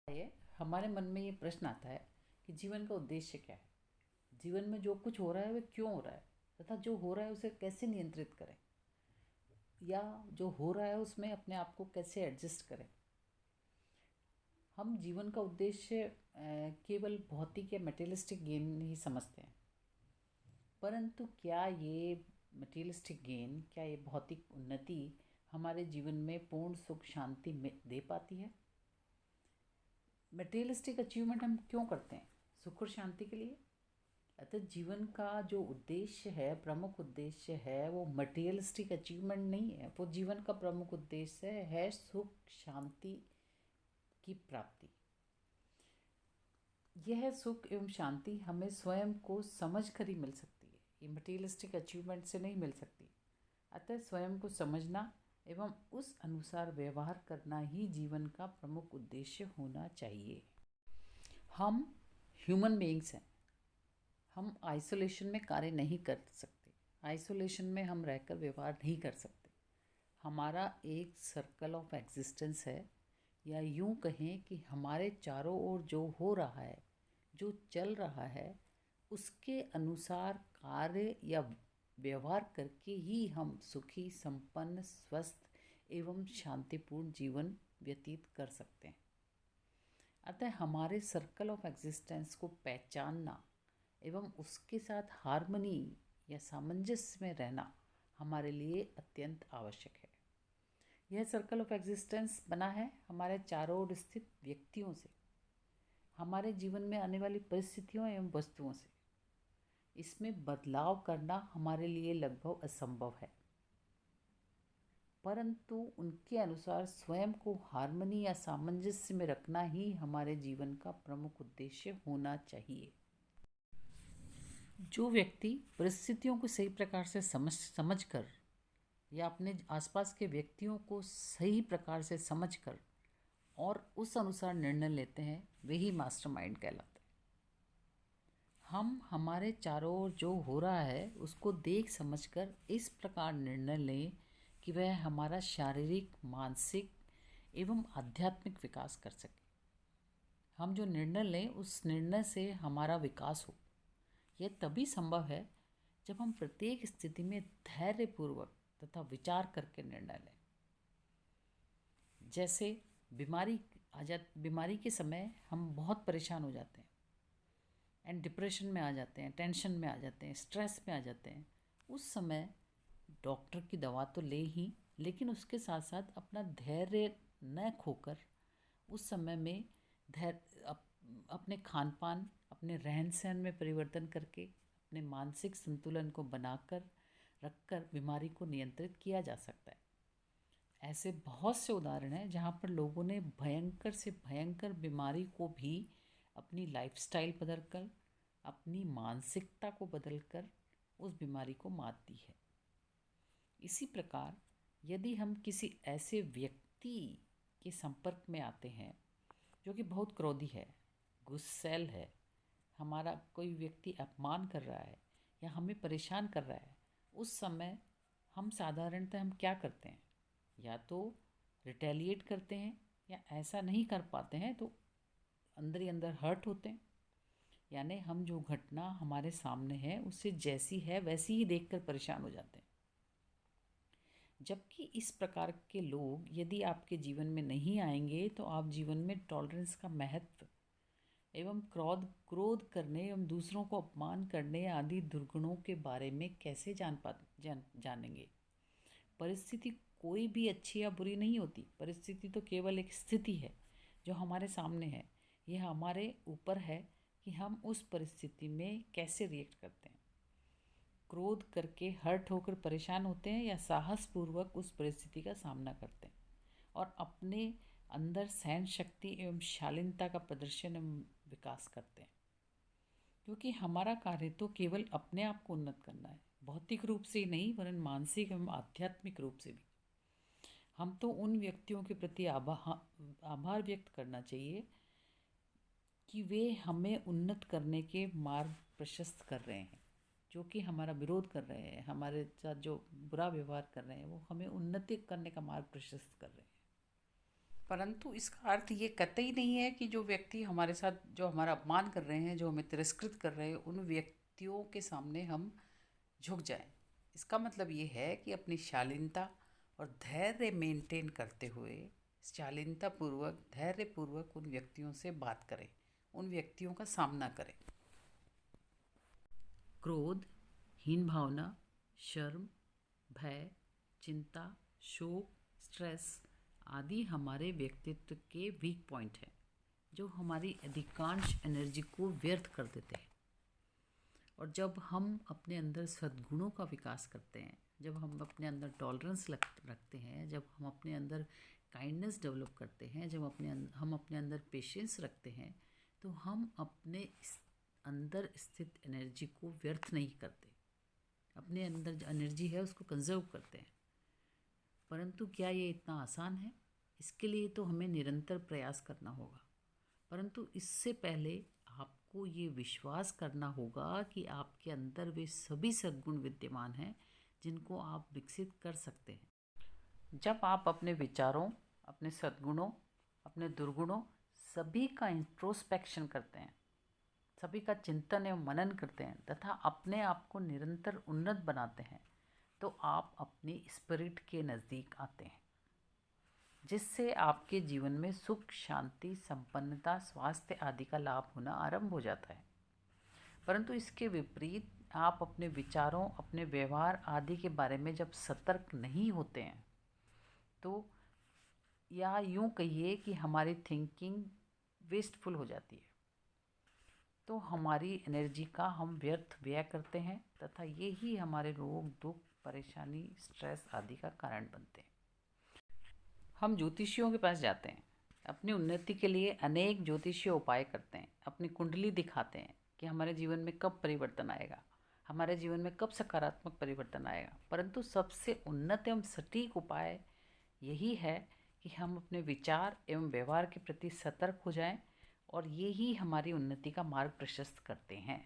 ये हमारे मन में ये प्रश्न आता है कि जीवन का उद्देश्य क्या है। जीवन में जो कुछ हो रहा है वह क्यों हो रहा है, तथा जो हो रहा है उसे कैसे नियंत्रित करें, या जो हो रहा है उसमें अपने आप को कैसे एडजस्ट करें। हम जीवन का उद्देश्य केवल भौतिक या मटेरियलिस्टिक गेन ही समझते हैं, परंतु क्या ये मटेरियलिस्टिक गेन, क्या ये भौतिक उन्नति हमारे जीवन में पूर्ण सुख शांति में दे पाती है। मटेरियलिस्टिक अचीवमेंट हम क्यों करते हैं? सुख और शांति के लिए। अतः जीवन का जो उद्देश्य है, प्रमुख उद्देश्य है, वो मटेरियलिस्टिक अचीवमेंट नहीं है। वो जीवन का प्रमुख उद्देश्य है सुख शांति की प्राप्ति। यह सुख एवं शांति हमें स्वयं को समझ कर ही मिल सकती है, ये मटेरियलिस्टिक अचीवमेंट से नहीं मिल सकती। अतः स्वयं को समझना एवं उस अनुसार व्यवहार करना ही जीवन का प्रमुख उद्देश्य होना चाहिए। हम ह्यूमन बीइंग्स हैं। हम आइसोलेशन में कार्य नहीं कर सकते। आइसोलेशन में हम रहकर व्यवहार नहीं कर सकते। हमारा एक सर्कल ऑफ एग्जिस्टेंस है, या यूं कहें कि हमारे चारों ओर जो हो रहा है, जो चल रहा है, उसके अनुसार कार्य या व्यवहार करके ही हम सुखी, संपन्न, स्वस्थ एवं शांतिपूर्ण जीवन व्यतीत कर सकते हैं। अतः हमारे सर्कल ऑफ एग्जिस्टेंस को पहचानना एवं उसके साथ हार्मनी या सामंजस्य में रहना हमारे लिए अत्यंत आवश्यक है। यह सर्कल ऑफ एग्जिस्टेंस बना है हमारे चारों ओर स्थित व्यक्तियों से, हमारे जीवन में आने वाली परिस्थितियों एवं वस्तुओं से। इसमें बदलाव करना हमारे लिए लगभग असंभव है, परंतु उनके अनुसार स्वयं को हार्मनी या सामंजस्य में रखना ही हमारे जीवन का प्रमुख उद्देश्य होना चाहिए। जो व्यक्ति परिस्थितियों को सही प्रकार से समझकर या अपने आसपास के व्यक्तियों को सही प्रकार से समझकर और उस अनुसार निर्णय लेते हैं, वही मास्टरमाइंड कहलाते हैं। हम हमारे चारों ओर जो हो रहा है उसको देख समझकर इस प्रकार निर्णय लें कि वह हमारा शारीरिक, मानसिक एवं आध्यात्मिक विकास कर सके। हम जो निर्णय लें उस निर्णय से हमारा विकास हो। यह तभी संभव है जब हम प्रत्येक स्थिति में धैर्यपूर्वक तथा विचार करके निर्णय लें। जैसे बीमारी के समय हम बहुत परेशान हो जाते हैं एंड डिप्रेशन में आ जाते हैं, टेंशन में आ जाते हैं, स्ट्रेस में आ जाते हैं। उस समय डॉक्टर की दवा तो ले ही, लेकिन उसके साथ साथ अपना धैर्य न खोकर उस समय में अपने खान पान, अपने रहन सहन में परिवर्तन करके, अपने मानसिक संतुलन को बनाकर रखकर बीमारी को नियंत्रित किया जा सकता है। ऐसे बहुत से उदाहरण हैं जहाँ पर लोगों ने भयंकर से भयंकर बीमारी को भी अपनी लाइफस्टाइल बदलकर, अपनी मानसिकता को बदलकर उस बीमारी को मात दी है। इसी प्रकार यदि हम किसी ऐसे व्यक्ति के संपर्क में आते हैं जो कि बहुत क्रोधी है, गुस्सैल है, हमारा कोई व्यक्ति अपमान कर रहा है या हमें परेशान कर रहा है, उस समय हम साधारणतः हम क्या करते हैं? या तो रिटेलिएट करते हैं, या ऐसा नहीं कर पाते हैं तो अंदर ही अंदर हर्ट होते हैं। यानी हम जो घटना हमारे सामने है उससे जैसी है वैसी ही देखकर परेशान हो जाते हैं। जबकि इस प्रकार के लोग यदि आपके जीवन में नहीं आएंगे तो आप जीवन में टॉलरेंस का महत्व एवं क्रोध करने एवं दूसरों को अपमान करने आदि दुर्गुणों के बारे में कैसे जानेंगे। परिस्थिति कोई भी अच्छी या बुरी नहीं होती। परिस्थिति तो केवल एक स्थिति है जो हमारे सामने है। यह हमारे ऊपर है कि हम उस परिस्थिति में कैसे रिएक्ट करते हैं। क्रोध करके हर्ट होकर परेशान होते हैं, या साहसपूर्वक उस परिस्थिति का सामना करते हैं और अपने अंदर सहन शक्ति एवं शालीनता का प्रदर्शन एवं विकास करते हैं। क्योंकि हमारा कार्य तो केवल अपने आप को उन्नत करना है, भौतिक रूप से ही नहीं वरन मानसिक एवं आध्यात्मिक रूप से भी। हम तो उन व्यक्तियों के प्रति आभार व्यक्त करना चाहिए कि वे हमें उन्नत करने के मार्ग प्रशस्त कर रहे हैं। जो कि हमारा विरोध कर रहे हैं, हमारे साथ जो बुरा व्यवहार कर रहे हैं, वो हमें उन्नति करने का मार्ग प्रशस्त कर रहे हैं। परंतु इसका अर्थ ये कतई नहीं है कि जो व्यक्ति हमारे साथ जो हमारा अपमान कर रहे हैं, जो हमें तिरस्कृत कर रहे हैं, उन व्यक्तियों के सामने हम झुक जाएं। इसका मतलब ये है कि अपनी शालीनता और धैर्य मेंटेन करते हुए शालीनतापूर्वक, धैर्यपूर्वक उन व्यक्तियों से बात करें, उन व्यक्तियों का सामना करें। क्रोध, हीन भावना, शर्म, भय, चिंता, शोक, स्ट्रेस आदि हमारे व्यक्तित्व के वीक पॉइंट हैं, जो हमारी अधिकांश एनर्जी को व्यर्थ कर देते हैं। और जब हम अपने अंदर सद्गुणों का विकास करते हैं, जब हम अपने अंदर टॉलरेंस रखते हैं, जब हम अपने अंदर काइंडनेस डेवलप करते हैं, जब हम अपने अंदर पेशेंस रखते हैं, तो हम अपने अंदर स्थित एनर्जी को व्यर्थ नहीं करते। अपने अंदर जो एनर्जी है उसको कंजर्व करते हैं। परंतु क्या ये इतना आसान है? इसके लिए तो हमें निरंतर प्रयास करना होगा। परंतु इससे पहले आपको ये विश्वास करना होगा कि आपके अंदर वे सभी सद्गुण विद्यमान हैं जिनको आप विकसित कर सकते हैं। जब आप अपने विचारों, अपने सद्गुणों, अपने दुर्गुणों सभी का इंट्रोस्पेक्शन करते हैं, सभी का चिंतन एवं मनन करते हैं तथा अपने आप को निरंतर उन्नत बनाते हैं, तो आप अपनी स्पिरिट के नज़दीक आते हैं, जिससे आपके जीवन में सुख, शांति, संपन्नता, स्वास्थ्य आदि का लाभ होना आरंभ हो जाता है। परंतु इसके विपरीत आप अपने विचारों, अपने व्यवहार आदि के बारे में जब सतर्क नहीं होते हैं, तो या यूँ कहिए कि हमारी थिंकिंग वेस्टफुल हो जाती है, तो हमारी एनर्जी का हम व्यर्थ व्यय करते हैं तथा ये ही हमारे रोग, दुख, परेशानी, स्ट्रेस आदि का कारण बनते हैं। हम ज्योतिषियों के पास जाते हैं, अपनी उन्नति के लिए अनेक ज्योतिषीय उपाय करते हैं, अपनी कुंडली दिखाते हैं कि हमारे जीवन में कब परिवर्तन आएगा, हमारे जीवन में कब सकारात्मक परिवर्तन आएगा। परंतु सबसे उन्नत एवं सटीक उपाय यही है कि हम अपने विचार एवं व्यवहार के प्रति सतर्क हो जाएं, और ये ही हमारी उन्नति का मार्ग प्रशस्त करते हैं।